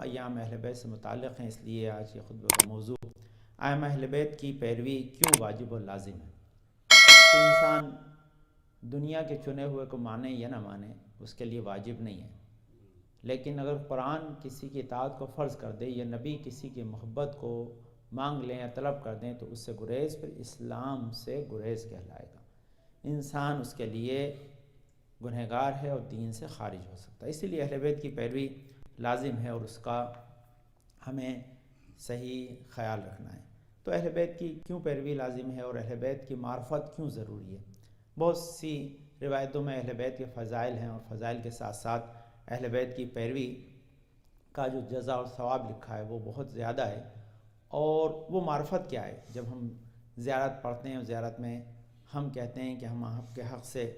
ایام اہل بیت سے متعلق ہیں، اس لیے آج یہ خطبہ کا موضوع ایام اہل بیت کی پیروی کیوں واجب و لازم ہے۔ تو انسان دنیا کے چنے ہوئے کو مانے یا نہ مانے اس کے لیے واجب نہیں ہے، لیکن اگر قرآن کسی کی اطاعت کو فرض کر دے یا نبی کسی کی محبت کو مانگ لیں یا طلب کر دیں تو اس سے گریز پھر اسلام سے گریز کہلائے گا، انسان اس کے لیے گنہگار ہے اور دین سے خارج ہو سکتا ہے۔ اسی لیے اہل بیت کی پیروی لازم ہے اور اس کا ہمیں صحیح خیال رکھنا ہے۔ تو اہل بیت کی کیوں پیروی لازم ہے اور اہل بیت کی معرفت کیوں ضروری ہے؟ بہت سی روایتوں میں اہل بیت کے فضائل ہیں اور فضائل کے ساتھ ساتھ اہل بیت کی پیروی کا جو جزا اور ثواب لکھا ہے وہ بہت زیادہ ہے۔ اور وہ معرفت کیا ہے؟ جب ہم زیارت پڑھتے ہیں اور زیارت میں ہم کہتے ہیں کہ ہم آپ کے حق سے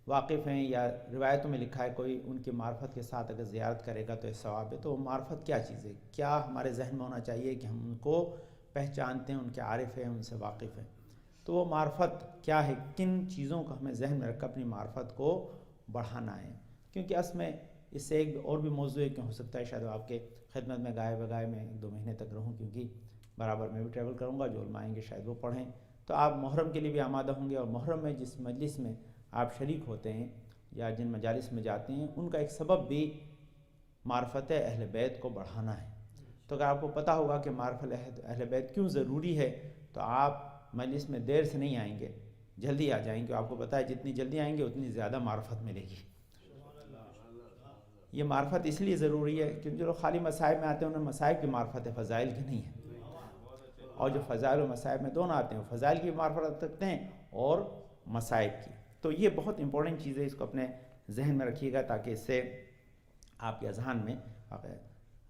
واقف ہیں، یا روایتوں میں لکھا ہے کوئی ان کی معرفت کے ساتھ اگر زیارت کرے گا تو یہ ثواب ہے، تو وہ معرفت کیا چیز ہے؟ کیا ہمارے ذہن میں ہونا چاہیے کہ ہم ان کو پہچانتے ہیں، ان کے عارف ہیں، ان سے واقف ہیں؟ تو وہ معرفت کیا ہے؟ کن چیزوں کو ہمیں ذہن میں رکھ کر اپنی معرفت کو بڑھانا ہے؟ کیونکہ اصل میں اس سے ایک اور بھی موضوع ہے کہ ہو سکتا ہے شاید آپ کے خدمت میں گائے بگائے میں 1-2 مہینے تک رہوں، کیونکہ برابر میں بھی ٹریول کروں گا، جو علماء آئیں گے شاید وہ پڑھیں، تو آپ محرم کے لیے بھی آمادہ ہوں گے، اور محرم میں جس مجلس میں آپ شریک ہوتے ہیں یا جن مجالس میں جاتے ہیں ان کا ایک سبب بھی معرفت اہل بیت کو بڑھانا ہے۔ تو اگر آپ کو پتہ ہوگا کہ معرفت اہل بیت کیوں ضروری ہے تو آپ مجلس میں دیر سے نہیں آئیں گے، جلدی آ جائیں گے۔ آپ کو پتہ ہے جتنی جلدی آئیں گے اتنی زیادہ معرفت ملے گی۔ یہ معرفت اس لیے ضروری ہے کیونکہ جو خالی مصائب میں آتے ہیں انہیں مصائب کی معرفت ہے، فضائل کی نہیں ہے، اور جو فضائل و مصائب میں دونوں آتے ہیں وہ فضائل کی معرفت رکھتے ہیں اور مصائب کی۔ تو یہ بہت امپورٹنٹ چیز ہے، اس کو اپنے ذہن میں رکھیے گا تاکہ اس سے آپ کے اذہان میں واقع ہے۔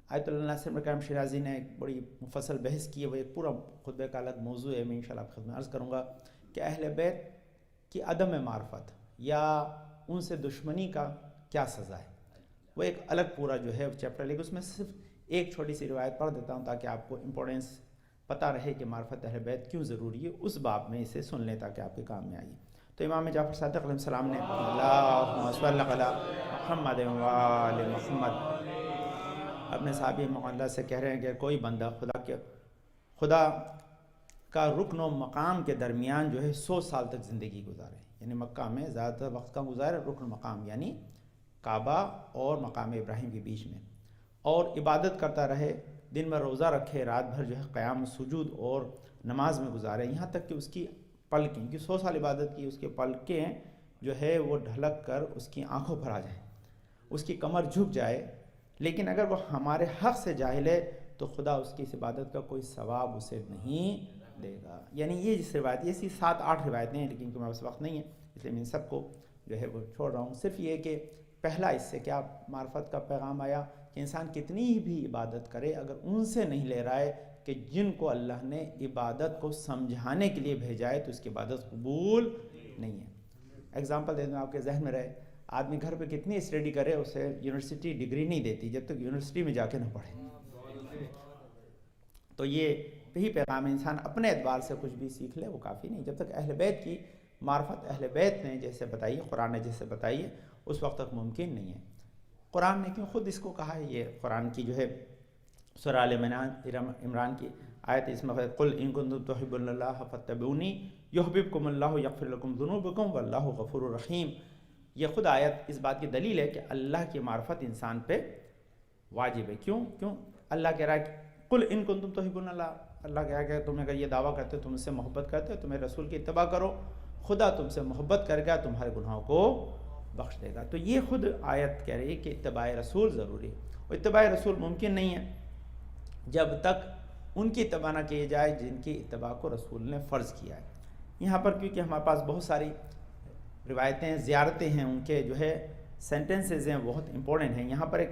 آیت اللہ ناصر کریم شیرازی نے ایک بڑی مفصل بحث کی ہے، وہ ایک پورا خطبہ کا الگ موضوع ہے، میں انشاءاللہ آپ کی خدمت میں عرض کروں گا کہ اہل بیت کی عدم معرفت یا ان سے دشمنی کا کیا سزا ہے۔ وہ ایک الگ پورا جو ہے چیپٹر، لیکن اس میں صرف ایک چھوٹی سی روایت پڑھ دیتا ہوں تاکہ آپ کو امپورٹنس پتہ رہے کہ معرفت اہل بیت کیوں ضروری ہے، اس باب میں اسے سن لیں تاکہ آپ کے کام میں آئیے۔ تو امام جعفر صادق علیہ السلام نے اللہم صلی علی محمد و آل محمد اپنے صحابی معلیٰ سے کہہ رہے ہیں کہ کوئی بندہ خدا کا رکن و مقام کے درمیان جو ہے 100 سال تک زندگی گزارے، یعنی مکہ میں زیادہ تر وقت کا گزارے رکن مقام یعنی کعبہ اور مقام ابراہیم کے بیچ میں، اور عبادت کرتا رہے، دن میں روزہ رکھے، رات بھر جو ہے قیام سجود اور نماز میں گزارے، یہاں تک کہ اس کی پلکیں، کہ 100 سال عبادت کی، اس کے پلکیں جو ہے وہ ڈھلک کر اس کی آنکھوں پر آ جائیں، اس کی کمر جھک جائے، لیکن اگر وہ ہمارے حق سے جاہل ہے تو خدا اس کی اس عبادت کا کوئی ثواب اسے نہیں دے گا۔ یعنی یہ جس روایت، یہ 7-8 روایتیں ہیں، لیکن کیونکہ میرے پاس وقت نہیں ہے اس لیے میں ان سب کو جو ہے وہ چھوڑ رہا ہوں۔ صرف یہ کہ پہلا اس سے کیا معرفت کا پیغام آیا کہ انسان کتنی بھی عبادت کرے اگر ان سے نہیں لے رہا ہے کہ جن کو اللہ نے عبادت کو سمجھانے کے لیے بھیجا ہے تو اس کی عبادت قبول نہیں ہے۔ اگزامپل دے دوں آپ کے ذہن میں رہے، آدمی گھر پہ کتنی اسٹڈی کرے اسے یونیورسٹی ڈگری نہیں دیتی جب تک یونیورسٹی میں جا کے نہ پڑھے۔ تو یہی پیغام، انسان اپنے اعتبار سے کچھ بھی سیکھ لے وہ کافی نہیں، جب تک اہل بیت کی معرفت اہل بیت نے جیسے بتائی، قرآن نے جیسے بتائی ہے اس وقت تک ممکن نہیں ہے۔ قرآن نے کیوں خود اس کو کہا ہے؟ یہ قرآن کی جو ہے سورہ آل عمران کی آیت، اس میں قل ان کنتم تحبون اللہ فاتبعونی یحببکم اللہ یغفر لکم ذنوبکم واللہ غفور رحیم۔ یہ خود آیت اس بات کی دلیل ہے کہ اللہ کی معرفت انسان پہ واجب ہے۔ کیوں اللہ کہہ رہا ہے قل ان کنتم تحبون اللہ، اللہ کہہ رہا ہے کہ تم اگر یہ دعویٰ کرتے ہو تم اس سے محبت کرتے ہو تو میرے رسول کی اتباع کرو، خدا تم سے محبت کر گا، تمہارے گناہوں کو بخش دے گا۔ تو یہ خود آیت کہہ رہی ہے کہ اتباع رسول ضروری ہے، اور اتباع رسول ممکن نہیں ہے جب تک ان کی اتباع نہ کی جائے جن کی اتباع کو رسول نے فرض کیا ہے۔ یہاں پر کیونکہ ہمارے پاس بہت ساری روایتیں، زیارتیں ہیں، ان کے جو ہے سینٹنسز ہیں بہت امپورٹنٹ ہیں۔ یہاں پر ایک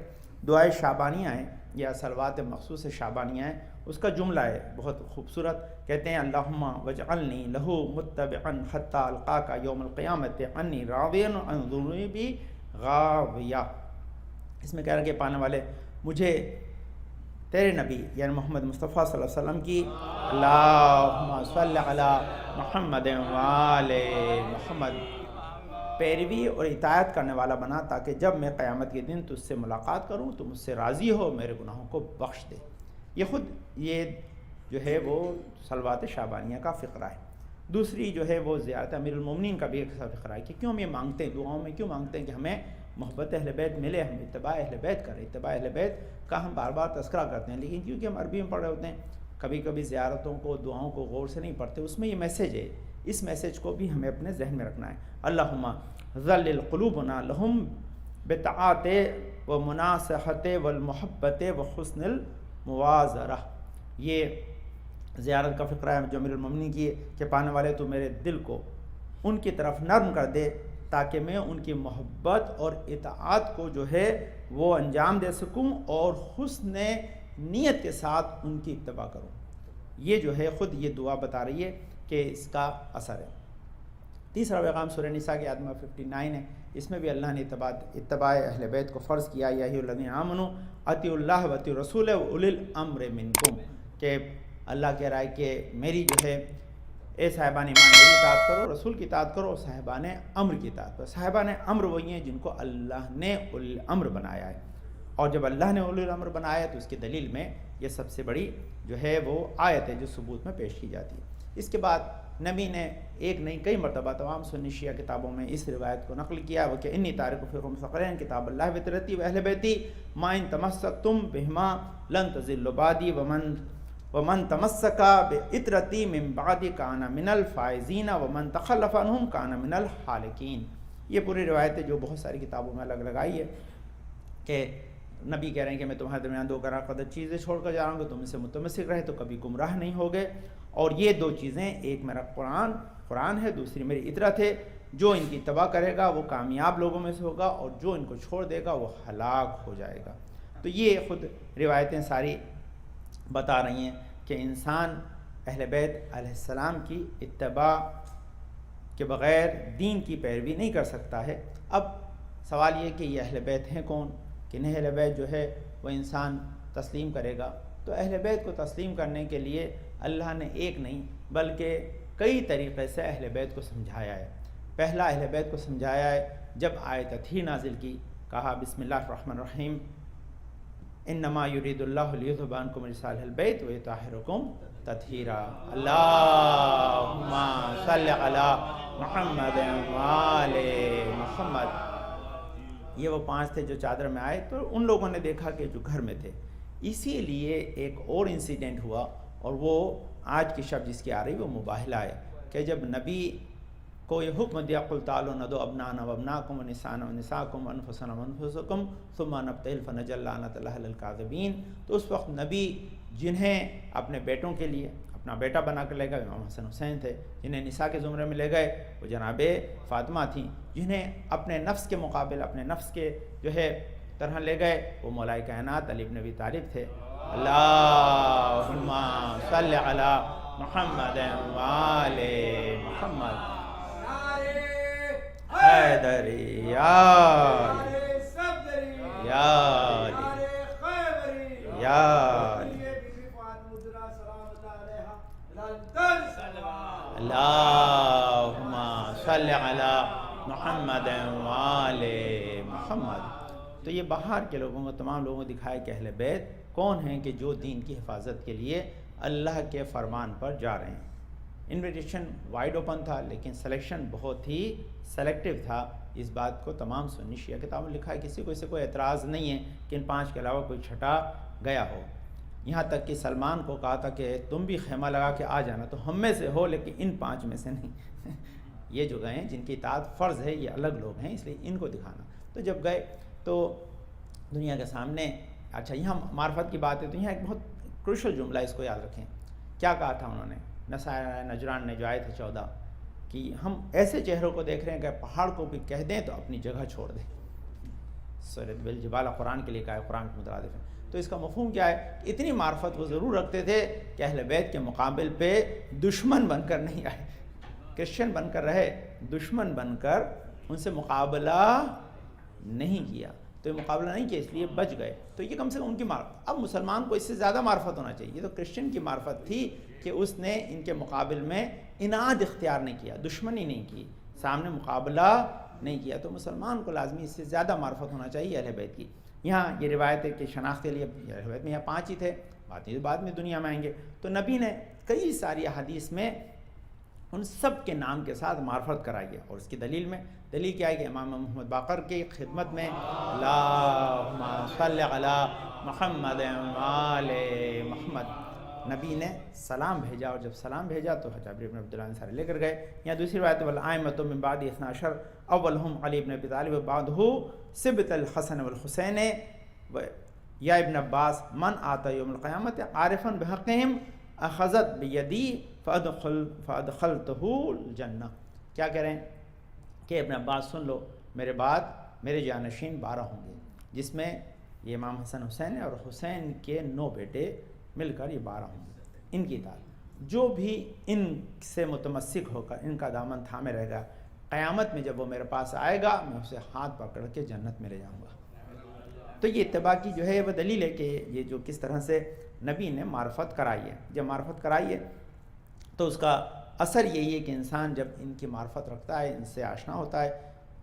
دعائے شعبانیہ ہیں یا صلوات مخصوص شعبانیہ ہیں، اس کا جملہ ہے بہت خوبصورت، کہتے ہیں اللہم وجعلنی لہو متبعا حتی القاک یوم القیامت انی راضیا عن ذنوبی غاویہ۔ اس میں کہہ رہا کہ پانے والے مجھے تیرے نبی یعنی محمد مصطفیٰ صلی اللہ علیہ وسلم کی اللہم صلی علی محمد و آل محمد پیروی اور اطاعت کرنے والا بنا، تاکہ جب میں قیامت کے دن تجھ سے ملاقات کروں تو مجھ سے راضی ہو، میرے گناہوں کو بخش دے۔ یہ خود یہ جو ہے وہ صلوات شعبانیہ کا فقرہ ہے۔ دوسری جو ہے وہ زیارت امیر المومنین کا بھی ایک ایسا فقرہ ہے کہ کیوں ہم یہ مانگتے ہیں، دعاؤں میں کیوں مانگتے ہیں کہ ہمیں محبت اہل بیت ملے، ہم اتباع اہل بیت کریں۔ اتباع اہل بیت کا ہم بار بار تذکرہ کرتے ہیں، لیکن کیونکہ ہم عربی میں پڑھ رہے ہوتے ہیں، کبھی کبھی زیارتوں کو، دعاؤں کو غور سے نہیں پڑھتے، اس میں یہ میسیج ہے، اس میسیج کو بھی ہمیں اپنے ذہن میں رکھنا ہے۔ اللہم ذلل قلوبنا لہم بطاعت و مناصحت والمحبت و حسن الموازرہ۔ یہ زیارت کا فقرہ ہے جو امیر المومنین کی ہے کہ پانے والے تو میرے دل کو ان کی طرف نرم کر دے تاکہ میں ان کی محبت اور اطاعت کو جو ہے وہ انجام دے سکوں اور حسن نیت کے ساتھ ان کی اتباع کروں۔ یہ جو ہے خود یہ دعا بتا رہی ہے کہ اس کا اثر ہے۔ تیسرا پیغام سورہ نساء کی آیت نمبر 59 ہے، اس میں بھی اللہ نے اتباع اہل بیت کو فرض کیا، یا ایھا الذین آمنوا اطیعوا اللہ و اطیعوا الرسول و اولی الامر منکم، کہ اللہ کہہ رہا ہے کہ میری جو ہے اے صاحبان ایمان میری اطاعت کرو، رسول کی اطاعت کرو، صاحبان امر کی اطاعت کرو۔ صاحبان امر وہی ہیں جن کو اللہ نے اولی الامر بنایا ہے، اور جب اللہ نے اولی الامر بنایا ہے تو اس کی دلیل میں یہ سب سے بڑی جو ہے وہ آیت ہے جو ثبوت میں پیش کی جاتی ہے۔ اس کے بعد نبی نے ایک نہیں کئی مرتبہ تمام سنی شیعہ کتابوں میں اس روایت کو نقل کیا وہ کہ انی تارک فیکم ثقلین کتاب اللہ و طریقتی و اہل بیتی ما ان تمسکتم بہما لن تضلوا بعدی ومن تمسک بعطرتی من بعد کان من الفائزین ومن تخلف عنہم کان من الحالکین۔ یہ پوری روایت ہے جو بہت ساری کتابوں میں الگ آئی ہے کہ نبی کہہ رہے ہیں کہ میں تمہارے درمیان دو قرار قدر چیزیں چھوڑ کر جا رہا ہوں کہ تم ان سے متمسک رہے تو کبھی گمراہ نہیں ہوگے، اور یہ دو چیزیں، ایک میرا قرآن ہے، دوسری میری اطرت ہے، جو ان کی اتباع کرے گا وہ کامیاب لوگوں میں سے ہوگا اور جو ان کو چھوڑ دے گا وہ ہلاک ہو جائے گا۔ تو یہ خود روایتیں ساری بتا رہی ہیں کہ انسان اہل بیت علیہ السلام کی اتباع کے بغیر دین کی پیروی نہیں کر سکتا ہے۔ اب سوال یہ کہ یہ اہل بیت ہیں کون، کنہیں اہل بیت جو ہے وہ انسان تسلیم کرے گا؟ تو اہل بیت کو تسلیم کرنے کے لیے اللہ نے ایک نہیں بلکہ کئی طریقے سے اہل بیت کو سمجھایا ہے۔ پہلا اہل بیت کو سمجھایا ہے جب آیت تطہیر نازل کی، کہا بسم اللہ الرحمن الرحیم انما یرید اللہ لیذھب عنکم رجس اہل البیت ویطہرکم تطہیرا۔ اللہم صل علی محمد وآل محمد۔ یہ وہ 5 تھے جو چادر میں آئے، تو ان لوگوں نے دیکھا کہ جو گھر میں تھے، اسی لیے ایک اور انسیڈنٹ ہوا، اور وہ آج کی شب جس کی آ رہی وہ مباہلہ ہے کہ جب نبی کو یہ حکم دیا قل تعالوا ندعو ابناءنا وابناءکم ونساءنا ونساءکم وانفسنا وانفسکم ثم نبتہل فنجعل لعنۃ اللہ علی الکاذبین، تو اس وقت نبی جنہیں اپنے بیٹوں کے لیے اپنا بیٹا بنا کر لے گئے امام حسن حسین تھے، جنہیں نساء کے زمرے میں لے گئے وہ جناب فاطمہ تھیں، جنہیں اپنے نفس کے مقابل اپنے نفس کے جو ہے طرح لے گئے وہ مولا کائنات علی بن ابی طالب تھے۔ اللہم صل علی محمد وآل محمد۔ حیدری یا علی یا علی یا علی۔ اللہم صل علی محمد وآل محمد۔ تو یہ باہر کے لوگوں کو، تمام لوگوں کو دکھائے کہ اہل بیت کون ہیں کہ جو دین کی حفاظت کے لیے اللہ کے فرمان پر جا رہے ہیں۔ انویٹیشن وائڈ اوپن تھا لیکن سلیکشن بہت ہی سلیکٹیو تھا۔ اس بات کو تمام سنی شیعہ کتابوں میں لکھا ہے، کسی کو اس سے کوئی اعتراض نہیں ہے کہ ان 5 کے علاوہ کوئی چھٹا گیا ہو۔ یہاں تک کہ سلمان کو کہا تھا کہ تم بھی خیمہ لگا کے آ جانا، تو ہم میں سے ہو لیکن ان 5 میں سے نہیں۔ یہ جو گئے ہیں جن کی اطاعت فرض ہے یہ الگ لوگ ہیں، اس لیے ان کو دکھانا۔ تو جب گئے تو دنیا کے سامنے، اچھا یہاں معرفت کی بات ہے تو یہاں ایک بہت کروشل جملہ اس کو یاد رکھیں۔ کیا کہا تھا انہوں نے؟ نصارہ نجران نے جو آئے تھے 14 کہ ہم ایسے چہروں کو دیکھ رہے ہیں کہ پہاڑ کو بھی کہہ دیں تو اپنی جگہ چھوڑ دیں۔ سورۃ بالجبال قرآن کے لیے کہا ہے، قرآن کے مترادف ہے۔ تو اس کا مفہوم کیا ہے؟ اتنی معرفت وہ ضرور رکھتے تھے کہ اہل بیت کے مقابل پہ دشمن بن کر نہیں آئے، کرسچن بن کر رہے، دشمن بن کر ان سے مقابلہ نہیں کیا۔ تو یہ مقابلہ نہیں کیا، اس لیے بچ گئے۔ تو یہ کم سے کم ان کی معرفت۔ اب مسلمان کو اس سے زیادہ معرفت ہونا چاہیے۔ یہ تو کرسچن کی معرفت تھی کہ اس نے ان کے مقابل میں اناد اختیار نہیں کیا، دشمنی نہیں کی، سامنے مقابلہ نہیں کیا تو مسلمان کو لازمی اس سے زیادہ معرفت ہونا چاہیے اہل بیت کی۔ یہاں یہ روایت ہے کہ شناخت کے لیے اہل بیت میں یہاں 5 ہی تھے، بعد میں دنیا میں آئیں گے، تو نبی نے کئی ساری احادیث میں ان سب کے نام کے ساتھ معرفت کرائی ہے۔ اور اس کی دلیل کیا ہے کہ امام محمد باقر کی خدمت میں اللہم صلی علی محمد وآل محمد نبی نے سلام بھیجا، اور جب سلام بھیجا تو جابر بن عبداللہ انصاری لے کر گئے۔ یا دوسری روایت والائمۃ من بعد 12 اولہم علی بن ابی طالب وبعدہ سبط الحسن والحسین یا ابن عباس من آتا یوم القیامت عارفا بحقہم اخذت بیدی فادخلتہ الجنہ۔ کیا کہہ رہے ہیں کہ ابن عباس سن لو، میرے بعد میرے جانشین 12 ہوں گے، جس میں یہ امام حسن حسین اور حسین کے 9 بیٹے مل کر یہ 12 ہوں گے۔ ان کی اطاعت، جو بھی ان سے متمسک ہو کر ان کا دامن تھامے رہے گا، قیامت میں جب وہ میرے پاس آئے گا میں اسے ہاتھ پکڑ کے جنت میں لے جاؤں گا۔ تو یہ اتباع کی جو ہے وہ دلیل ہے کہ یہ جو کس طرح سے نبی نے معرفت کرائی ہے۔ جب معرفت کرائی ہے تو اس کا اثر یہی ہے کہ انسان جب ان کی معرفت رکھتا ہے، ان سے آشنا ہوتا ہے،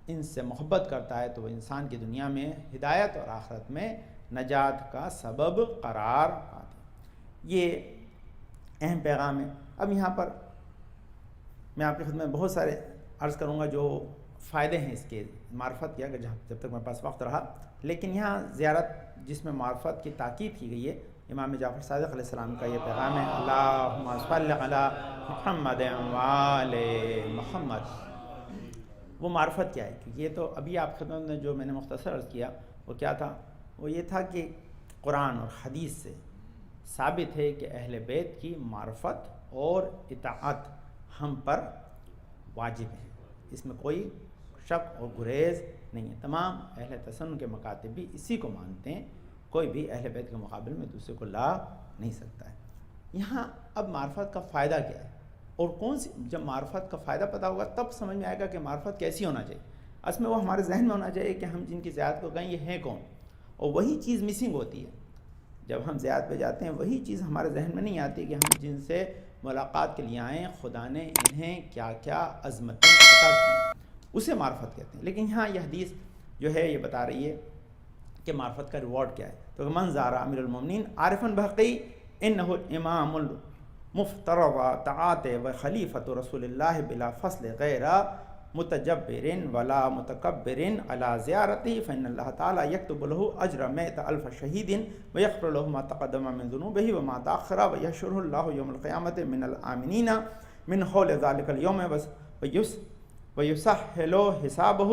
ان سے محبت کرتا ہے، تو وہ انسان کی دنیا میں ہدایت اور آخرت میں نجات کا سبب قرار پاتا ہے۔ یہ اہم پیغام ہے۔ اب یہاں پر میں آپ کی خدمت میں بہت سارے عرض کروں گا جو فائدے ہیں اس کے معرفت کے، اگر جب تک میرے پاس وقت رہا، لیکن یہاں زیارت جس میں معرفت کی تاکید کی گئی ہے، امام جعفر صادق علیہ السلام کا یہ پیغام ہے، اللہم صلی علی محمد وآل محمد۔ وہ معرفت کیا ہے؟ کیونکہ یہ تو ابھی آپ خدمت میں جو میں نے مختصر عرض کیا وہ کیا تھا؟ وہ یہ تھا کہ قرآن اور حدیث سے ثابت ہے کہ اہل بیت کی معرفت اور اطاعت ہم پر واجب ہے، اس میں کوئی شک اور گریز نہیں ہے۔ تمام اہل تسنن کے مکاتب بھی اسی کو مانتے ہیں، کوئی بھی اہل بیت کے مقابل میں دوسرے کو لا نہیں سکتا ہے۔ یہاں اب معرفت کا فائدہ کیا ہے اور کون سی؟ جب معرفت کا فائدہ پتہ ہوگا تب سمجھ میں آئے گا کہ معرفت کیسی ہونا چاہیے۔ اصل میں وہ ہمارے ذہن میں ہونا چاہیے کہ ہم جن کی زیارت کو گئے یہ ہیں کون، اور وہی چیز مسنگ ہوتی ہے۔ جب ہم زیارت پہ جاتے ہیں وہی چیز ہمارے ذہن میں نہیں آتی کہ ہم جن سے ملاقات کے لیے آئیں خدا نے انہیں کیا کیا عظمتیں عطا کی، اسے معرفت کہتے ہیں۔ لیکن یہاں یہ حدیث جو ہے یہ بتا رہی ہے کہ معرفت کا ریوارڈ کیا ہے۔ تو من زار امیر المومنین عارفا بحقی انہ الامام المفترض طاعت و خلیفۃ رسول اللہ بلا فصل غیر متجبر ولا متکبر علی زیارتی فإن اللہ تعالی یکتب له اجر 100,000 شہید ویغفر له ما تقدم من ذنوبہ وما تأخر ویحشرہ اللہ یوم القیامۃ من الآمنین من حول ذلک اليوم ویسہل حسابہ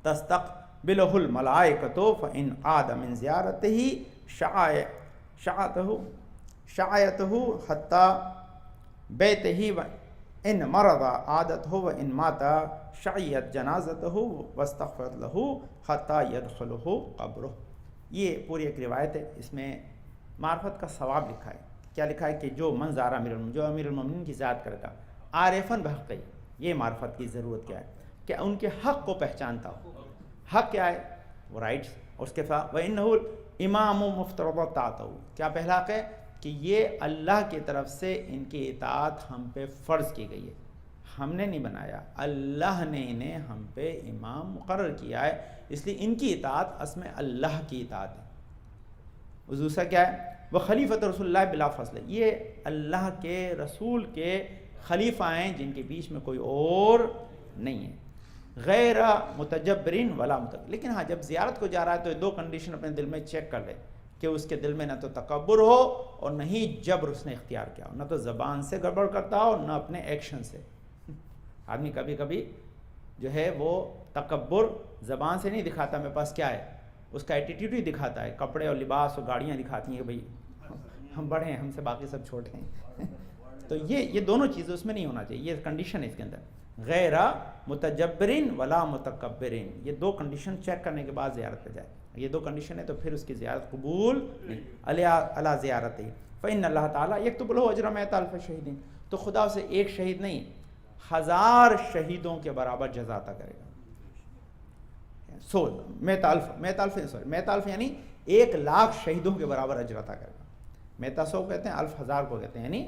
وتستقبلہ الملائکۃ فإن عاد من زیارتہ شعایتہ حتی بیتہ ان مرض عادت ہو و ان ماتا شعیت جنازت ہو واستغفرت لہو حتی یدخلہ قبرہ۔ یہ پوری ایک روایت ہے، اس میں معرفت کا ثواب لکھا ہے۔ کیا لکھا ہے کہ جو من زار امیر المومنین، جو امیر المومنین کی زیارت کرے گا عارفاً بحقی، یہ معرفت کی ضرورت کیا ہے کہ ان کے حق کو پہچانتا ہو۔ حق کیا ہے؟ وہ رائٹس، اور اس کے ساتھ وَإِنَّهُ الْإِمَامُ مُفْتَرَضَ طَاعَتُهُ، کیا پہلا حق ہے کہ یہ اللہ کی طرف سے ان کی اطاعت ہم پہ فرض کی گئی ہے، ہم نے نہیں بنایا، اللہ نے انہیں ہم پہ امام مقرر کیا ہے، اس لیے ان کی اطاعت اصل میں اللہ کی اطاعت ہے۔ دوسرا کیا ہے؟ وہ خلیفۃ رسول اللہ بلا فصل، یہ اللہ کے رسول کے خلیفہ ہیں جن کے بیچ میں کوئی اور نہیں ہے، غیر متجبرین ولا متکبر۔ لیکن ہاں جب زیارت کو جا رہا ہے تو یہ 2 کنڈیشن اپنے دل میں چیک کر لے کہ اس کے دل میں نہ تو تکبر ہو اور نہ ہی جبر اس نے اختیار کیا ہو، نہ تو زبان سے گڑبڑ کرتا ہو نہ اپنے ایکشن سے۔ آدمی کبھی کبھی جو ہے وہ تکبر زبان سے نہیں دکھاتا میرے پاس کیا ہے، اس کا ایٹیٹیوڈ ہی دکھاتا ہے، کپڑے اور لباس اور گاڑیاں دکھاتی ہیں کہ بھئی ہم بڑے ہیں، ہم سے باقی سب چھوٹے ہیں۔ تو یہ دونوں چیزیں اس میں نہیں ہونا چاہیے، یہ کنڈیشن ہے اس کے اندر، غیر متجبرین ولا متکبرین، یہ 2 کنڈیشن چیک کرنے کے بعد زیارت پہ جائے۔ یہ 2 کنڈیشن ہے تو پھر اس کی زیارت قبول نہیں۔ علی زیارت فإن اللہ تعالیٰ یکتب له اجر 100,000 شہید، تو خدا اسے ایک شہید نہیں 1000 شہیدوں کے برابر جزا عطا کرے گا۔ 100,000 یعنی 1,00,000 شہیدوں کے برابر اجر عطا کرے گا۔ 100 کہتے ہیں، 1000 کو کہتے ہیں، یعنی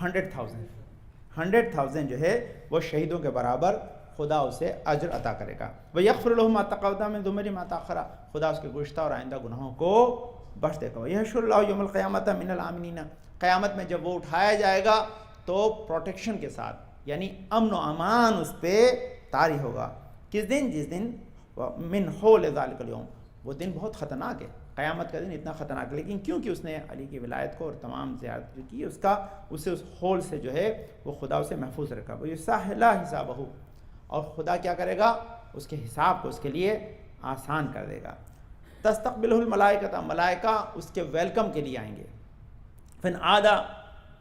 100,000 جو ہے وہ شہیدوں کے برابر خدا اسے اجر عطا کرے گا. وَيَغْفِرُ لَهُ مَا تَقَدَّمَ مِن ذُنُوبِهِ مَا تَأَخَّرَ، خدا اس کے گزشتہ اور آئندہ گناہوں کو بخش دے گا. وَيَحْشُرُ اللَّهُ يَوْمَ الْقِيَامَةِ مِنَ الْآمِنِينَ، قیامت میں جب وہ اٹھایا جائے گا تو پروٹیکشن کے ساتھ، یعنی امن و امان اس پہ طاری ہوگا. کس دن؟ جس دن من حول ذلک اليوم، وہ دن بہت خطرناک ہے. قیامت کا دن اتنا خطرناک ہے، لیکن کیونکہ اس نے علی کی ولایت کو اور تمام زیارت جو کی اسے اس حول سے جو ہے وہ خدا اسے محفوظ رکھا. وہ یسہل حسابہ، اور خدا کیا کرے گا؟ اس کے حساب کو اس کے لیے آسان کر دے گا. تستقبلہ الملائکۃ، ملائکہ اس کے ویلکم کے لیے آئیں گے. فن عاد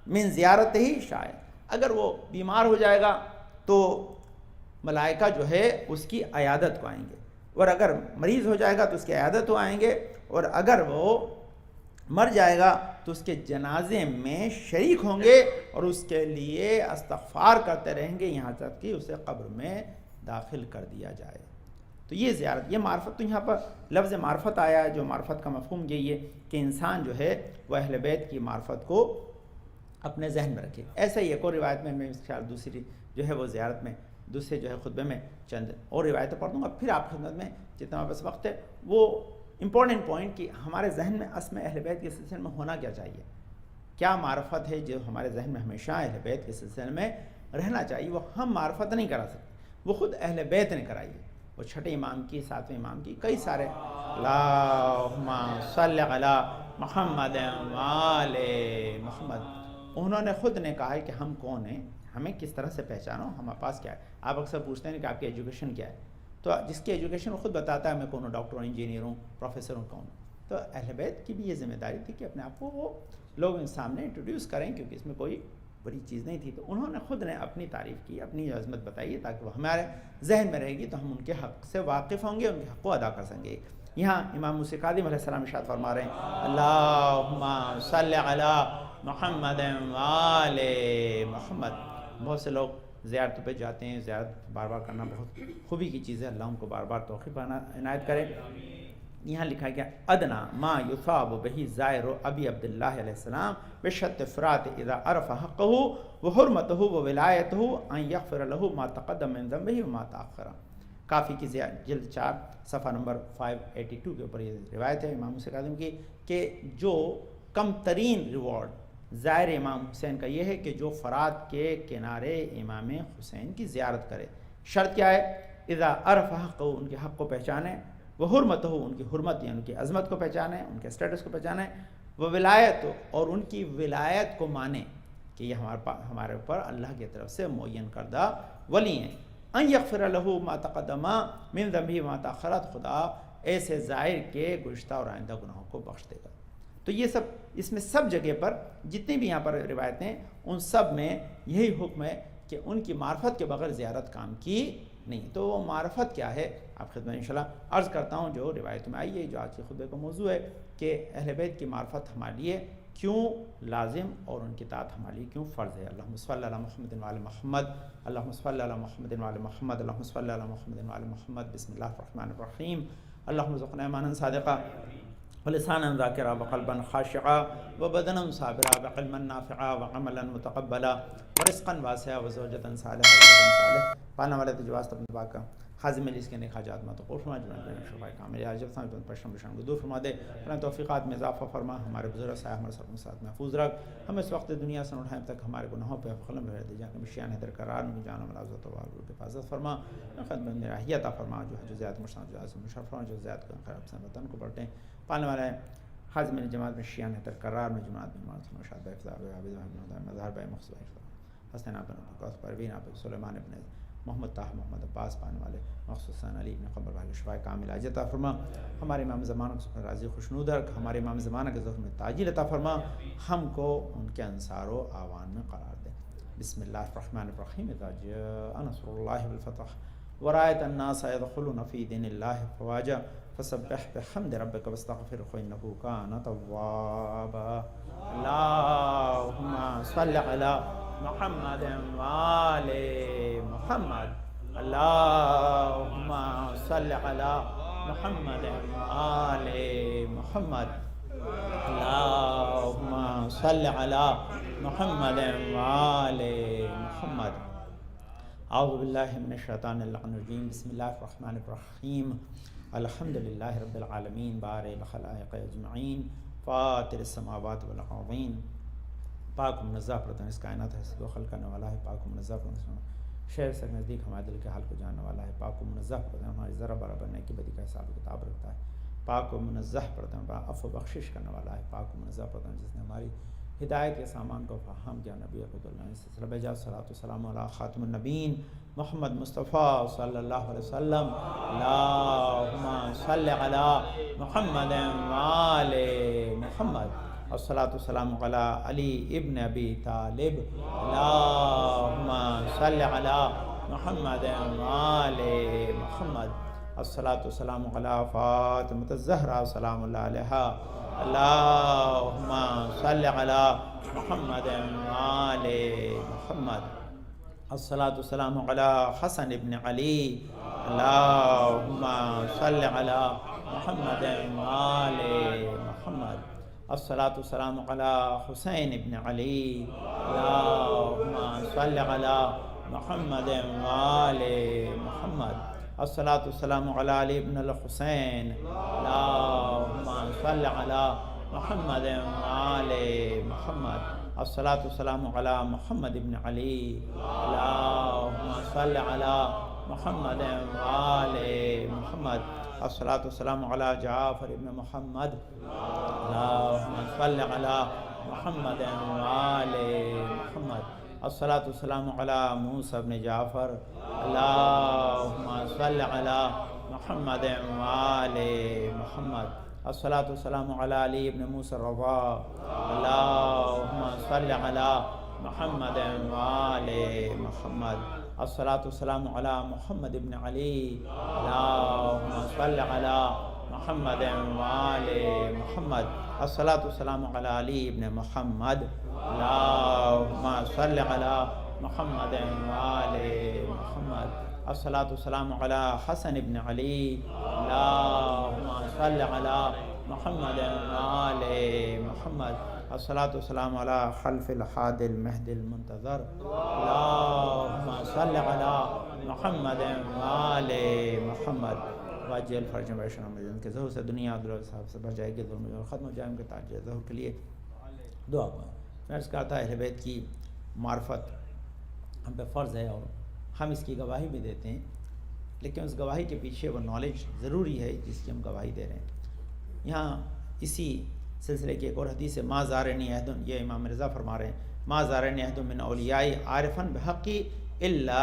من زیارت ہی شاید، اگر وہ بیمار ہو جائے گا تو ملائکہ جو ہے اس کی عیادت کو آئیں گے، اور اگر مریض ہو جائے گا تو اس کی عیادت کو آئیں گے، اور اگر وہ مر جائے گا تو اس کے جنازے میں شریک ہوں گے اور اس کے لیے استغفار کرتے رہیں گے یہاں تک کہ اسے قبر میں داخل کر دیا جائے. تو یہ زیارت، یہ معرفت، تو یہاں پر لفظ معرفت آیا ہے. جو معرفت کا مفہوم یہی ہے کہ انسان جو ہے وہ اہل بیت کی معرفت کو اپنے ذہن میں رکھے. ایسا ہی ایک اور روایت میں خیال دوسری جو ہے وہ زیارت میں دوسرے جو ہے خطبے میں چند اور روایتیں پڑھ دوں گا، پھر آپ خدمت میں جتنا بس وقت ہے وہ امپورٹنٹ پوائنٹ کہ ہمارے ذہن میں اصل میں اہل بیت کے سلسلے میں ہونا کیا چاہیے، کیا معرفت ہے جو ہمارے ذہن میں ہمیشہ اہل بیت کے سلسلے میں رہنا چاہیے. وہ ہم معرفت نہیں کرا سکتے، وہ خود اہل بیت نے کرائی ہے. وہ چھٹے امام کی، ساتویں امام کی، کئی سارے اللہم صلی علی محمد وآل محمد، انہوں نے خود نے کہا ہے کہ ہم کون ہیں، ہمیں کس طرح سے پہچانو، ہمارے پاس کیا ہے. آپ اکثر پوچھتے ہیں کہ آپ کی ایجوکیشن کیا ہے، تو جس کی ایجوکیشن وہ خود بتاتا ہے میں کون ہوں، ڈاکٹر ہوں، انجینئر ہوں، پروفیسر ہوں، کون ہوں. تو اہل بیت کی بھی یہ ذمہ داری تھی کہ اپنے آپ کو وہ لوگ ان سامنے انٹروڈیوس کریں، کیونکہ اس میں کوئی بڑی چیز نہیں تھی. تو انہوں نے خود نے اپنی تعریف کی، اپنی عظمت بتائی ہے تاکہ وہ ہمارے ذہن میں رہے گی تو ہم ان کے حق سے واقف ہوں گے، ان کے حق کو ادا کر سکیں گے. یہاں امام موسیٰ کاظم علیہ السلام ارشاد فرما رہے ہیں اللہم صلی علی محمد وآل محمد. بہت سے لوگ زیارتوں پہ جاتے ہیں، زیارت بار بار کرنا بہت خوبی کی چیز ہے، اللہ ان کو بار بار توفیق عنایت کرے. یہاں لکھا گیا ادنا ما یثاب بہ زائر ابی عبداللہ علیہ السلام بشت فرات اذا عرف حقہ وحرمتہ وولایتہ ان یغفر لہ ما تقدم من ذنبہ وما تاخر. کافی کی جلد 4 صفحہ نمبر 582 کے اوپر یہ روایت ہے امام موسیٰ کاظم کی کہ جو کم ترین ریوارڈ زائر امام حسین کا یہ ہے کہ جو فرات کے کنارے امام حسین کی زیارت کرے. شرط کیا ہے؟ اذا عرف حقہ، ان کے حق کو پہچانے، وہ حرمتہ، ان کی حرمت یعنی ان کی عظمت کو پہچانے، ان کے اسٹیٹس کو پہچانے، وہ ولایت، اور ان کی ولایت کو مانے کہ یہ ہمارے اوپر اللہ کی طرف سے معین کردہ ولی ہیں. ان یغفر لہ ما تقدم من ذنبہ وما تاخر، خدا ایسے زائر کے گزشتہ اور آئندہ گناہوں کو بخش دے گا. تو یہ سب اس میں سب جگہ پر جتنی بھی یہاں پر روایتیں ان سب میں یہی حکم ہے کہ ان کی معرفت کے بغیر زیارت کام کی نہیں. تو وہ معرفت کیا ہے آپ خدمت میں انشاءاللہ عرض کرتا ہوں جو روایت میں آئی ہے، جو آج کے خطبے کا موضوع ہے کہ اہل بیت کی معرفت ہمارے لیے کیوں لازم اور ان کی اطاعت ہمارے لیے کیوں فرض ہے. اللہم صلی علی محمد وعلی محمد، اللہم صلی علی محمد وعلی محمد، اللہم صلی علی محمد وعلی محمد. بسم اللہ الرحمن الرحیم. اللہم ارزقنا ایمانا صادقا ولسانا ذاکرا وقلبا خاشعا وبدنا صابرا وعلما نافعا وعملا متقبلا ورزقا واسعا وزوجة صالحا وولدا صالح. پالنے والے تجواز اپنے پاک کا حاضر میں جس کے نیک حاجات میں تو قرب فرما، جناب شفاء کامل حاجت سان تو پرشم بشان کو دور فرما دے، اپنے توفیقات میں اضافہ فرما، ہمارے بزرگ صاحب ہمارے سب کے ساتھ محفوظ رکھ، ہم اس وقت دنیا سے اٹھائیں تک ہمارے گناہوں پہ قلم رہ دے، جان مشیان حیدر قرار میں جان ملازمت و حفاظت فرما، خدمت میں راحیت عطا فرما، جو جزیات مشان جو عظیم مشرف فرما، جو زیادت کو خراب سے وطن کو بڑھتے ہیں پالنے والے حاضر میں جماعت میں شیعہ حیدر قرار میں جماعت میں جماعت میں شاد بحفظ عابد مظہر بھائی مخصوص حسین بن عباس پروین آپ سلیمان بن محمد طاہر محمد عباس پانے والے مخصوصاً علی بن قبر بھائی شفاء کامل عطا فرما، ہمارے امام زمانہ کو راضی خوشنود رکھ، ہمارے امام زمانہ کے ظہر میں تاجیل عطا فرما، ہم کو ان کے انصار و آوان میں قرار دے. بسم اللہ الرحمن الرحیم. اذا جاء نصر اللہ والفتح ورأيت الناس يدخلون في دين الله أفواجا فسبح بحمد ربك واستغفره إنه كان توابا. اللهم صل على محمد وآل محمد. اللهم صل على محمد وآل محمد. اللهم صل على محمد وآل محمد. اعوذ باللہ من الشیطان الرجیم بسم اللہ الرحمن الرحیم الحمدللہ رب العالمین بارئ الخلائق اجمعین فاطر السماوات والارضین پاک و منزہ پردن اس کائنات ہے و خلق کرنے والا ہے، پاک و منزہ پردن شہر سے نزدیک ہمارے دل کے حال کو جاننے والا ہے، پاک و منزہ پردن ہماری ذرا برابر نیکی بدی کا حساب کتاب رکھتا ہے، پاک و منزہ پردن عفو بخشش کرنے والا ہے، پاک و منزہ پردن جس نے ہماری ہدایت کے سامان کو فہم کیا، نبی اقدر اللہ سلسلہ بجا صلاۃ والسلام علی خاتم النبین محمد مصطفیٰ صلی اللہ علیہ وسلم اللہم صلی علی محمد وآل محمد الصلاۃ والسلام علی علی ابن ابی طالب اللہم صلی علی محمد وآل محمد الصلاۃ والسلام علی فاطمۃ الزہرا سلام اللہ علیہا اللہم صلی علی محمد وآل محمد الصلاۃ والسلام علی حسن ابن علی اللہم صلی علی محمد وآل محمد الصلاۃ والسلام علی حسین ابن علی اللہم صلی علی محمد وآل محمد الصلاۃ والسلام علی علی ابن الحسین اللہم صلی علی محمد وآل محمد الصلاۃ والسلام علی محمد ابن علی اللہم صلی علی محمد وآل محمد الصلاۃ والسلام علی جعفر ابن محمد اللہم صلی علی محمد وآل محمد الصلاۃ والسلام علی موسیٰ ابن جعفر اللہم صلی علی محمد وآل محمد الصلاۃ والسلام علی علی ابن موسیٰ الرضا اللہم صلی علی محمد وآل محمد الصلاۃ والسلام علی محمد ابن علی اللہم صلی علی محمد وآل محمد الصلاۃ والسلام علی علی ابن محمد اللہم صلی علی محمد وآل محمد الصلاۃ والسلام علی حسن ابن علی اللہم صلی علی محمد وآل محمد الصلاۃ والسلام علی خلف الحاد المہد المنتظر اللہم صلی علی محمد وآل محمد واجعل فرج بیشنا مجن کے ظہور سے دنیا دلو صاحب سے بڑھ جائے گی، ظلم جو ختم ہو جائے ان کے تاج ظہور کے لیے دعا کریں۔ میں اس کہتا ہے اہل بیت کی معرفت ہم پہ فرض ہے اور ہم اس کی گواہی بھی دیتے ہیں، لیکن اس گواہی کے پیچھے وہ نالج ضروری ہے جس کی ہم گواہی دے رہے ہیں۔ یہاں اسی سلسلے کی ایک اور حدیث ہے، ما زارنی احد، یہ امام رضا فرما رہے ہیں، ما زارنی احد من اولیاء عارفا بحقی الا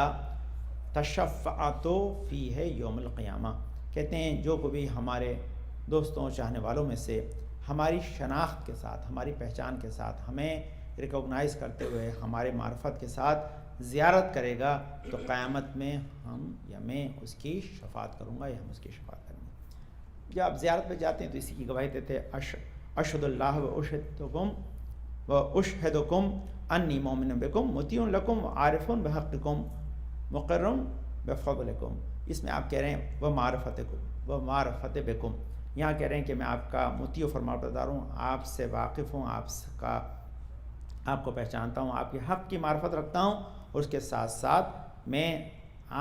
تشفعت فیہ یوم القیامہ، کہتے ہیں جو کبھی ہمارے دوستوں چاہنے والوں میں سے ہماری شناخت کے ساتھ، ہماری پہچان کے ساتھ، ہمیں ریکوگنائز کرتے ہوئے ہمارے معرفت کے ساتھ زیارت کرے گا تو قیامت میں ہم یا میں اس کی شفاعت کروں گا یا ہم اس کی شفاعت کریں گے۔ جب آپ زیارت پہ جاتے ہیں تو اسی کی گواہی دیتے ہیں، اشہد اللہ و اشہدکم انی مومن بکم مطیع لکم عارف بحقکم مقر بفضلکم۔ اس میں آپ کہہ رہے ہیں وہ معرفت بکم، یہاں کہہ رہے ہیں کہ میں آپ کا مطیع و فرمانبردار ہوں، آپ سے واقف ہوں، آپ کو پہچانتا ہوں، آپ کے حق کی معرفت رکھتا ہوں، اور اس کے ساتھ ساتھ میں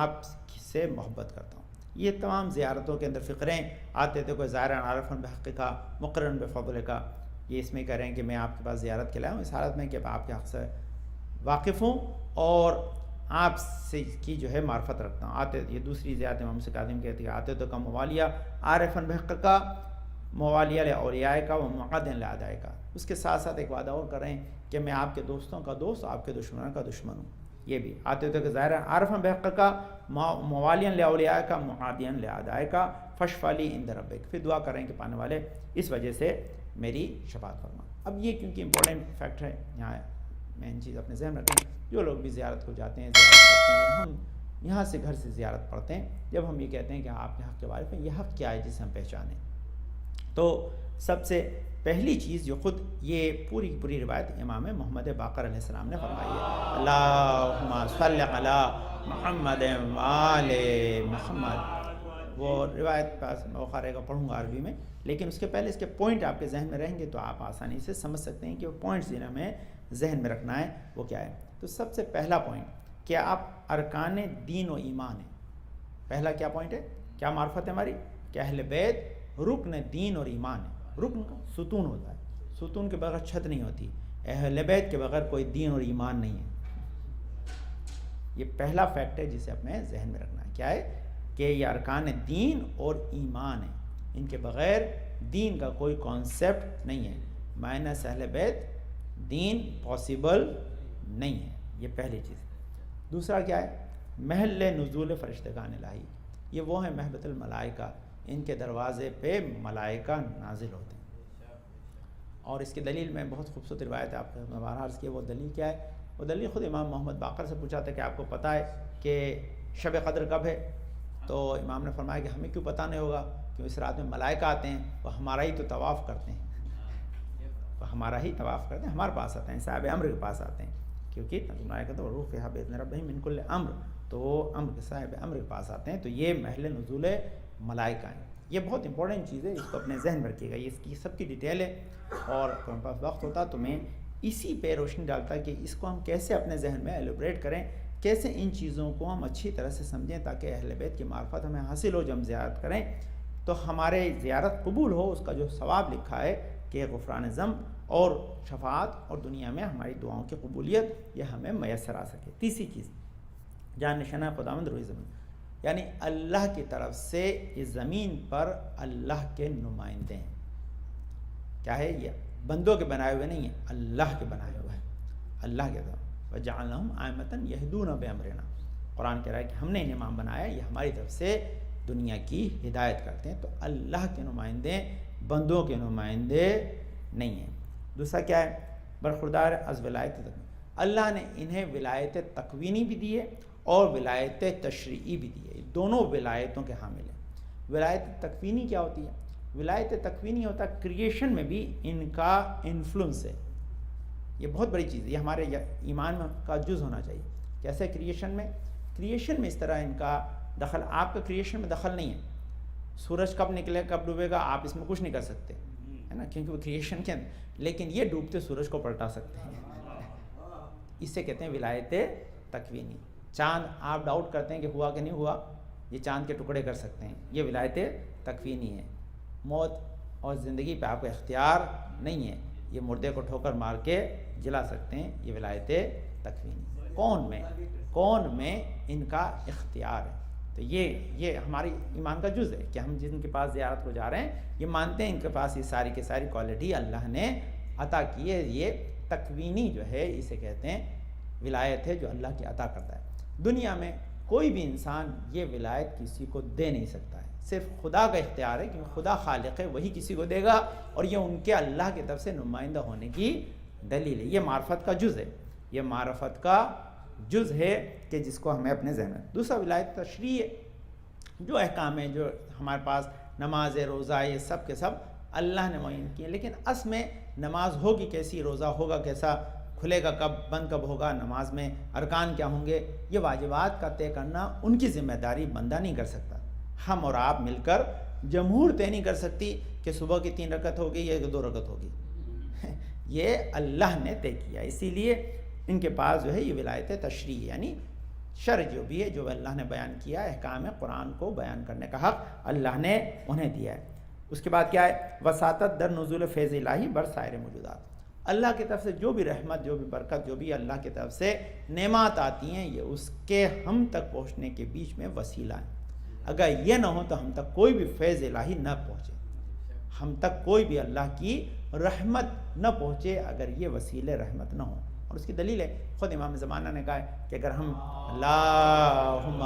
آپ سے محبت کرتا ہوں۔ یہ تمام زیارتوں کے اندر فقریں آتے تھے، کوئی زائرا عارفا بحق کا مقرن بفضل کا، یہ اس میں کہہ رہے ہیں کہ میں آپ کے پاس زیارت کے لایا ہوں اس حالت میں کہ آپ کے حق سے واقف ہوں اور آپ سے کی جو ہے معرفت رکھتا ہوں۔ آتے یہ دوسری زیارت امام سے کاظم کہتے ہیں آتے تو کا موالیہ عارفا بحق کا، موالیہ اولیاء کا و معادن لاعداء کا، اس کے ساتھ ساتھ ایک وعدہ اور کر رہے ہیں کہ میں آپ کے دوستوں کا دوست، آپ کے دشمنوں کا دشمن ہوں۔ یہ بھی آتے تو کہ ظاہر عارفا بحق کا، موالین لاولیاء کا، معادین لاعداء کا، فشفالی عند ربک، پھر دعا کریں کہ پانے والے اس وجہ سے میری شفاعت فرما۔ اب یہ کیونکہ امپورٹنٹ فیکٹ ہے، یہاں مین چیز اپنے ذہن رکھیں، جو لوگ بھی زیارت کو جاتے ہیں، زیارت کرتے ہیں، ہم یہاں سے گھر سے زیارت پڑھتے ہیں، جب ہم یہ کہتے ہیں کہ آپ کے حق کے بارے میں یہ حق کیا ہے جسے ہم پہچانیں، تو سب سے پہلی چیز جو خود یہ پوری روایت امام محمد باقر علیہ السلام نے فرمائی ہے، اللہم صلی علی محمد وآل محمد، وہ روایت پاس بخاری کا پڑھوں گا عربی میں، لیکن اس کے پہلے اس کے پوائنٹ آپ کے ذہن میں رہیں گے تو آپ آسانی سے سمجھ سکتے ہیں کہ وہ پوائنٹس جنہیں ہمیں ذہن میں رکھنا ہے وہ کیا ہے۔ تو سب سے پہلا پوائنٹ کہ آپ ارکان دین و ایمان ہیں. پہلا کیا پوائنٹ ہے, کیا معرفت ہے ہماری, کہ اہل بیت رکن دین اور ایمان ہے. رکن ستون ہوتا ہے, ستون کے بغیر چھت نہیں ہوتی, اہل بیت کے بغیر کوئی دین اور ایمان نہیں ہے. یہ پہلا فیکٹ ہے جسے اپنے ذہن میں رکھنا ہے. کیا ہے کہ یہ ارکان دین اور ایمان ہیں, ان کے بغیر دین کا کوئی کانسیپٹ نہیں ہے. مائنس اہل بیت دین پاسبل نہیں ہے. یہ پہلی چیز. دوسرا کیا ہے, محل نزول فرشتگان الہی. یہ وہ ہیں محبت الملائکہ, ان کے دروازے پہ ملائکہ نازل ہوتے ہیں. اور اس کی دلیل میں بہت خوبصورت روایت ہے, آپ نے بارہا عرض کی. وہ دلیل کیا ہے؟ وہ دلیل خود امام محمد باقر سے پوچھا تھا کہ آپ کو پتہ ہے کہ شب قدر کب ہے؟ تو امام نے فرمایا کہ ہمیں کیوں پتہ نہیں ہوگا, کیوں اس رات میں ملائکہ آتے ہیں, وہ ہمارا ہی تو طواف کرتے ہیں, وہ ہمارا ہی طواف کرتے ہیں, ہمارے پاس آتے ہیں, صاحب امر کے پاس آتے ہیں. کیونکہ ملائکہ تو روح فیہا باذن ربہم من کل امر, تو وہ امر کے صاحب امر کے پاس آتے ہیں. تو یہ محل نزول ملائکہ ہیں. یہ بہت امپورٹنٹ چیز ہے, اس کو اپنے ذہن میں رکھیے گا. یہ اس کی سب کی ڈیٹیل ہے, اور میرے پاس وقت ہوتا تو میں اسی پہ روشنی ڈالتا کہ اس کو ہم کیسے اپنے ذہن میں ایلیبریٹ کریں, کیسے ان چیزوں کو ہم اچھی طرح سے سمجھیں تاکہ اہل بیت کی معرفت ہمیں حاصل ہو. جب ہم زیارت کریں تو ہمارے زیارت قبول ہو, اس کا جو ثواب لکھا ہے کہ غفران ذنب اور شفاعت اور دنیا میں ہماری دعاؤں کی قبولیت, یہ ہمیں میسر آ سکے. تیسری چیز, جان نشانہ خداوند روئے زمین, یعنی اللہ کی طرف سے اس زمین پر اللہ کے نمائندے ہیں. کیا ہے یہ؟ بندوں کے بنائے ہوئے نہیں ہیں, اللہ کے بنائے ہوئے ہیں. اللہ کے طرف وَجَعَلْنَهُمْ أَئِمَّةً يَهْدُونَ بِأَمْرِنَا, قرآن کہہ رہا ہے کہ ہم نے انہیں امام بنایا, یہ ہماری طرف سے دنیا کی ہدایت کرتے ہیں. تو اللہ کے نمائندے, بندوں کے نمائندے نہیں ہیں. دوسرا کیا ہے؟ برخوردار از ولایت تکوینی. اللہ نے انہیں ولایت تکوینی بھی دی ہے اور ولایت تشریعی بھی دی ہے. دونوں ولایتوں کے حامل ہیں. ولایت تکوینی کیا ہوتی ہے؟ ولایت تکوینی ہوتا ہے کریشن میں بھی ان کا انفلوئنس ہے. یہ بہت بڑی چیز ہے, یہ ہمارے ایمان کا جز ہونا چاہیے. کیسے کریشن میں اس طرح ان کا دخل, آپ کا کریشن میں دخل نہیں ہے. سورج کب نکلے کب ڈوبے گا آپ اس میں کچھ نہیں کر سکتے, ہے نا, کیونکہ وہ کریشن کے, لیکن یہ ڈوبتے سورج کو پلٹا سکتے ہیں. اس سے کہتے ہیں ولایت تکوینی. چاند آپ ڈاؤٹ کرتے ہیں کہ ہوا کہ نہیں ہوا, یہ چاند کے ٹکڑے کر سکتے ہیں, یہ ولایت تکوینی ہے. موت اور زندگی پہ آپ کو اختیار نہیں ہے, یہ مردے کو ٹھوکر مار کے جلا سکتے ہیں, یہ ولایت تکوینی. کون میں ان کا اختیار ہے. تو یہ ہماری ایمان کا جز ہے کہ ہم جن کے پاس زیارت کو جا رہے ہیں یہ مانتے ہیں ان کے پاس یہ ساری کی ساری کوالٹی اللہ نے عطا کی ہے. یہ تکوینی جو ہے اسے کہتے ہیں ولایت ہے جو اللہ کی عطا کرتا ہے. دنیا میں کوئی بھی انسان یہ ولایت کسی کو دے نہیں سکتا ہے, صرف خدا کا اختیار ہے, کیونکہ خدا خالق ہے, وہی کسی کو دے گا, اور یہ ان کے اللہ کی طرف سے نمائندہ ہونے کی دلیل ہے. یہ معرفت کا جز ہے, یہ معرفت کا جز ہے کہ جس کو ہمیں اپنے ذہن میں. دوسرا ولایت تشریع, جو احکام ہیں جو ہمارے پاس, نماز, روزہ, یہ سب کے سب اللہ نے معین کیے. لیکن اصل میں نماز ہوگی کیسی, روزہ ہوگا کیسا, کھلے گا کب, بند کب ہوگا, نماز میں ارکان کیا ہوں گے, یہ واجبات کا طے کرنا ان کی ذمہ داری بندہ نہیں کر سکتا. ہم اور آپ مل کر جمہور طے نہیں کر سکتی کہ صبح کی 3 رکعت ہوگی یا 2 رکعت ہوگی. یہ اللہ نے طے کیا. اسی لیے ان کے پاس جو ہے یہ ولایت تشریع, یعنی شرع جو بھی ہے جو اللہ نے بیان کیا, احکام قرآن کو بیان کرنے کا حق اللہ نے انہیں دیا ہے. اس کے بعد کیا ہے؟ وساطت در نزول فیض الہی بر سائر موجودات. اللہ کی طرف سے جو بھی رحمت, جو بھی برکت, جو بھی اللہ کی طرف سے نعمات آتی ہیں, یہ اس کے ہم تک پہنچنے کے بیچ میں وسیلہ ہیں. اگر یہ نہ ہو تو ہم تک کوئی بھی فیض الہی نہ پہنچے, ہم تک کوئی بھی اللہ کی رحمت نہ پہنچے اگر یہ وسیلے رحمت نہ ہوں. اور اس کی دلیل ہے خود امام زمانہ نے کہا ہے کہ اگر ہم اللہم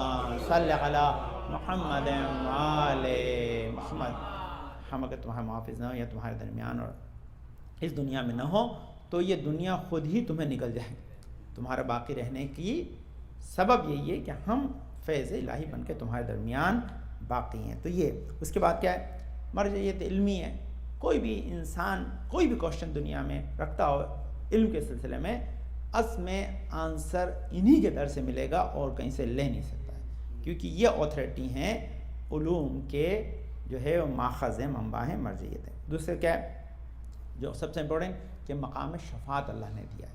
صلی علی محمد وآل محمد, ہم اگر تمہارا محافظ نہ ہو یا تمہارے درمیان اور اس دنیا میں نہ ہو تو یہ دنیا خود ہی تمہیں نکل جائے. تمہارا باقی رہنے کی سبب یہی ہے کہ ہم فیض الہی بن کے تمہارے درمیان باقی ہیں. تو یہ اس کے بعد کیا ہے؟ مرجعیت علمی ہے. کوئی بھی انسان کوئی بھی کوشچن دنیا میں رکھتا ہو علم کے سلسلے میں, اصل میں آنسر انہی کے در سے ملے گا اور کہیں سے لے نہیں سکتا ہے, کیونکہ یہ اتھارٹی ہیں علوم کے جو ہے ماخذ ہیں, منبع ہیں, مرجعیت ہے. دوسرے کیا ہے جو سب سے امپورٹنٹ کہ مقام شفاعت اللہ نے دیا ہے.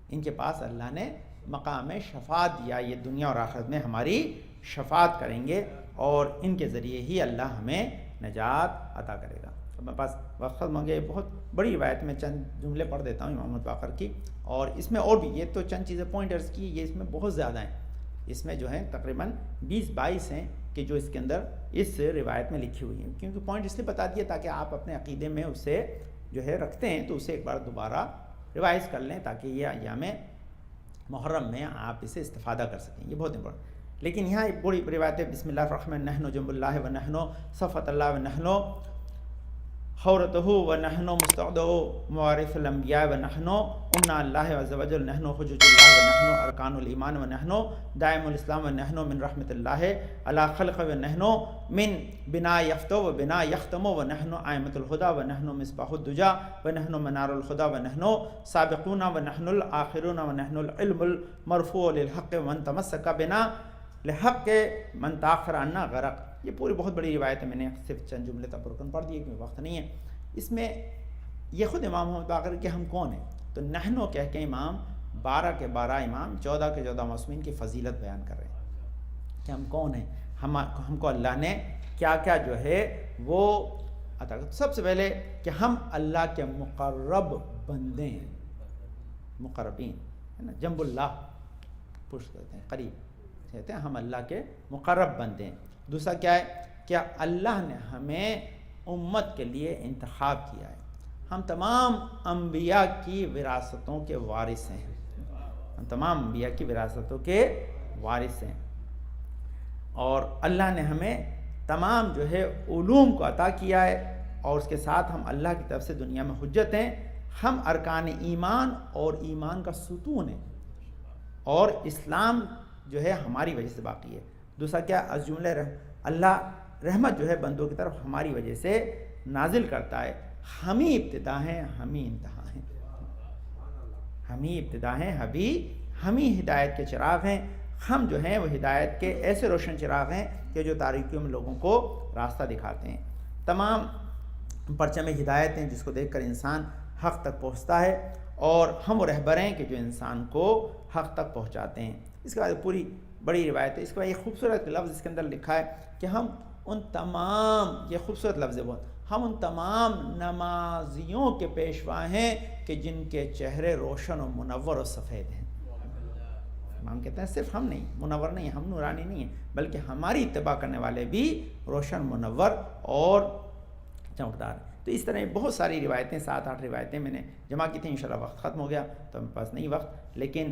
ان کے پاس اللہ نے مقام شفاعت دیا، یہ دنیا اور آخرت میں ہماری شفاعت کریں گے اور ان کے ذریعے ہی اللہ ہمیں نجات عطا کرے گا۔ اب میرے پاس وقت ختم ہو گیا، بہت بڑی روایت میں چند جملے پڑھ دیتا ہوں امام باقر کی، اور اس میں اور بھی، یہ تو چند چیزیں پوائنٹرز کی، یہ اس میں بہت زیادہ ہیں، اس میں جو ہیں تقریباً 20-22 ہیں کہ جو اس کے اندر اس روایت میں لکھی ہوئی ہیں، کیونکہ پوائنٹ اس لیے بتا دیے تاکہ آپ اپنے عقیدے میں اسے جو ہے رکھتے ہیں تو اسے ایک بار دوبارہ ریوائز کر لیں تاکہ یہ ایام محرم میں آپ اسے استفادہ کر سکیں، یہ بہت امپورٹنٹ۔ لیکن یہاں ایک بڑی روایت ہے، بسم اللہ الرحمن نحن جنب اللہ و نحن صفت اللہ و نحن حورتہ و نحن مستعدہ موارث الانبیاء و نحن امنا اللہ عز و جل نحن حجج اللہ و نحن ارکان الایمان و نحن دائم الاسلام و نحن من رحمت اللہ علی خلق و نحن من بنا یفتو و بنا یختم و نحن آئمت الہدا و نحن مصباح الدجا و نحن منار الخدا و نحن سابقون و نحن الآخرون و نحن العلم المرفوع للحق من تمسک بنا لحق من تاخر عنا غرق۔ یہ پوری بہت بڑی روایت ہے، میں نے صرف چند جملے تک رکن پڑھ دیے کیونکہ وقت نہیں ہے۔ اس میں یہ خود امام محمد باقر کہ ہم کون ہیں، تو نحنو کہہ کے امام 12 کے 12 امام 14 کے 14 معصومین کی فضیلت بیان کر رہے ہیں کہ ہم کون ہیں، ہم کو اللہ نے کیا کیا جو ہے وہ عطا کر۔ سب سے پہلے کہ ہم اللہ کے مقرب بندے ہیں، مقربین ہے نا، جنب اللہ پشت کہتے ہیں، قریب کہتے ہیں، ہم اللہ کے مقرب بندے ہیں۔ دوسرا کیا ہے، کیا اللہ نے ہمیں امت کے لیے انتخاب کیا ہے، ہم تمام انبیاء کی وراثتوں کے وارث ہیں، ہم تمام انبیاء کی وراثتوں کے وارث ہیں، اور اللہ نے ہمیں تمام جو ہے علوم کو عطا کیا ہے، اور اس کے ساتھ ہم اللہ کی طرف سے دنیا میں حجت ہیں، ہم ارکان ایمان اور ایمان کا ستون ہیں، اور اسلام جو ہے ہماری وجہ سے باقی ہے۔ دوسرا کیا، از جملہ اللہ رحمت جو ہے بندوں کی طرف ہماری وجہ سے نازل کرتا ہے، ہم ہی ابتدا ہیں ہم ہی انتہا ہیں، ہم ہی ابتدا ہیں ہم ہی ہدایت کے چراغ ہیں، ہم جو ہیں وہ ہدایت کے ایسے روشن چراغ ہیں کہ جو تاریکیوں میں لوگوں کو راستہ دکھاتے ہیں، تمام پرچم ہدایت ہیں جس کو دیکھ کر انسان حق تک پہنچتا ہے، اور ہم وہ رہبر ہیں کہ جو انسان کو حق تک پہنچاتے ہیں۔ اس کے بعد پوری بڑی روایت ہے، اس کے بعد ایک خوبصورت لفظ اس کے اندر لکھا ہے کہ ہم ان تمام، یہ خوبصورت لفظ ہے بہت، ہم ان تمام نمازیوں کے پیشوا ہیں کہ جن کے چہرے روشن و منور و سفید ہیں۔ امام کہتے ہیں صرف ہم نہیں، منور نہیں، ہم نورانی نہیں ہیں، بلکہ ہماری اتباع کرنے والے بھی روشن، منور اور چمکدار ہیں۔ تو اس طرح بہت ساری روایتیں، 7-8 روایتیں میں نے جمع کی تھیں، انشاءاللہ وقت ختم ہو گیا تو ہمارے پاس نہیں وقت، لیکن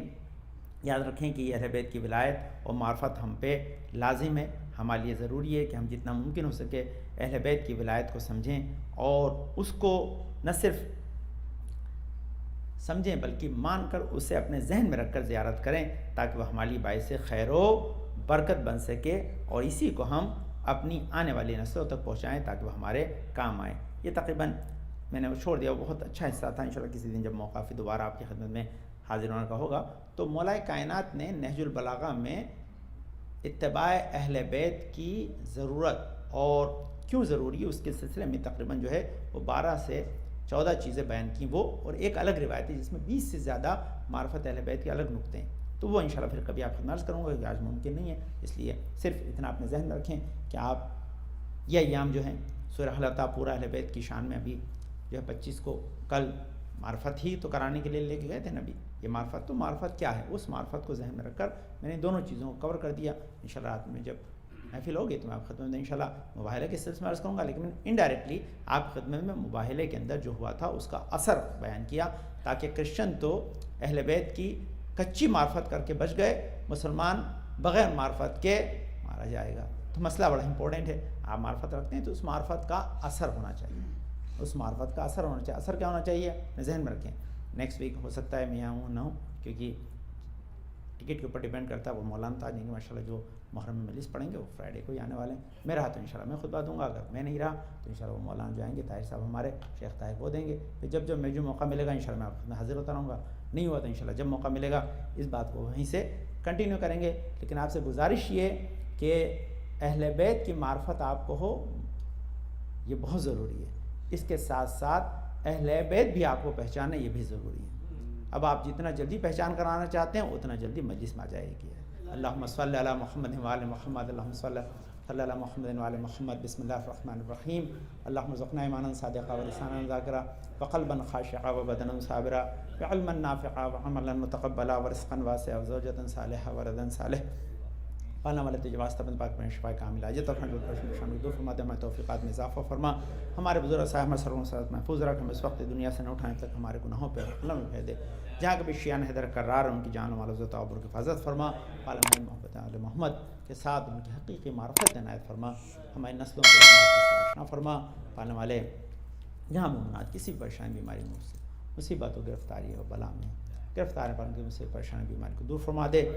یاد رکھیں کہ یہ اہل بیت کی ولایت اور معرفت ہم پہ لازم ہے، ہمارے لیے ضروری ہے کہ ہم جتنا ممکن ہو سکے اہل بیت کی ولایت کو سمجھیں، اور اس کو نہ صرف سمجھیں بلکہ مان کر اسے اپنے ذہن میں رکھ کر زیارت کریں تاکہ وہ ہماری باعث خیر و برکت بن سکے، اور اسی کو ہم اپنی آنے والی نسلوں تک پہنچائیں تاکہ وہ ہمارے کام آئیں۔ یہ تقریباً میں نے چھوڑ دیا، وہ بہت اچھا حصہ تھا، انشاءاللہ کسی دن جب موقع پھر دوبارہ آپ کی خدمت میں حاضر ہونے کا ہوگا۔ تو مولا کائنات نے نہج البلاغہ میں اتباع اہل بیت کی ضرورت اور کیوں ضروری ہے اس کے سلسلے میں تقریباً جو ہے وہ 12 سے 14 چیزیں بیان کی، وہ اور ایک الگ روایت ہے جس میں 20 سے زیادہ معرفت اہل بیت کے الگ نقطے ہیں، تو وہ انشاءاللہ پھر کبھی آپ کو عرض کروں گا کہ آج ممکن نہیں ہے، اس لیے صرف اتنا اپنے ذہن میں رکھیں کہ آپ یہ ایام جو ہیں سورہ حلقہ پورا اہل بیت کی شان میں ابھی جو ہے 25 کو کل معرفت ہی تو کرانے کے لیے لے کے گئے تھے نبی، یہ معرفت تو معرفت کیا ہے، اس معرفت کو ذہن میں رکھ کر میں نے دونوں چیزوں کو کور کر دیا۔ انشاءاللہ رات میں جب محفل ہوگی تو میں آپ خدمت میں انشاءاللہ مباہلے کے سلسلے میں عرض کروں گا، لیکن انڈائریکٹلی آپ خدمت میں مباہلے کے اندر جو ہوا تھا اس کا اثر بیان کیا، تاکہ کرسچن تو اہل بیت کی کچی معرفت کر کے بچ گئے، مسلمان بغیر معرفت کے مارا جائے گا۔ تو مسئلہ بڑا امپورٹنٹ ہے، آپ معرفت رکھتے ہیں تو اس معرفت کا اثر ہونا چاہیے، اس معرفت کا اثر ہونا چاہیے۔ اثر کیا ہونا چاہیے میں ذہن میں رکھیں، نیکسٹ ویک ہو سکتا ہے میں یہاں ہوں نہ ہوں، کیونکہ ٹکٹ کے اوپر ڈیپینڈ کرتا ہے، وہ مولانا تھا جن کے ماشاءاللہ جو محرم میں مجلس پڑھیں گے وہ فرائیڈے کو ہی آنے والے ہیں، میں رہا تو انشاءاللہ میں خطبہ دوں گا، اگر میں نہیں رہا تو انشاءاللہ وہ مولانا جو آئیں گے طاہر صاحب ہمارے شیخ طاہر وہ دیں گے، پھر جب مجھے موقع ملے گا انشاءاللہ میں آپ میں حاضر ہوتا رہوں گا، نہیں ہوا تو انشاءاللہ جب موقع ملے گا اس بات کو وہیں سے کنٹینیو کریں گے۔ لیکن آپ سے گزارش یہ کہ اہل بیت کی معرفت آپ کو ہو، یہ بہت ضروری ہے، اس کے ساتھ ساتھ اہل بیت بھی آپ کو پہچانے، یہ بھی ضروری ہے، اب آپ جتنا جلدی پہچان کرانا چاہتے ہیں اتنا جلدی مجلس میں آ جائے گی. اللہم صلی علی محمد وعلی محمد. اللہم صلی علی محمد وعلی محمد. بسم اللہ الرحمن الرحیم. اللہم ارزقنا ایمانا صادقا ولسانا ذاکرا وقلبا خاشعا وبدنا صابرا وعلما نافعا وعملا متقبلا ورزقا واسعا وزوجة صالحا وردا صالح. پالنا والے تجواز تبند پاک میں شفا کامل عاجل اور حمد و شان دور فرما دے. ہمارے توفیقات میں اضافہ فرما. ہمارے بزرگ صاحب ہمارے سروں ساتھ محفوظ رکھ. ہم اس وقت دنیا سے نہ اٹھائیں تک ہمارے گناہوں پہ قلم میں پھیر دے. جہاں کبھی شیعان حیدر قرار ان کی جان و مال و تعبر کی حفاظت فرما. عالم محبت علی محمد کے ساتھ ان کی حقیقی معرفت عنایت فرما. ہماری نسلوں کو آشنا فرما. پالنے والے جہاں ممنات کسی پریشانی بیماری مصیبت و گرفتاری اور بلا میں گرفتار پر ان کی مصیبت پریشانی بیماری کو دور فرما دے.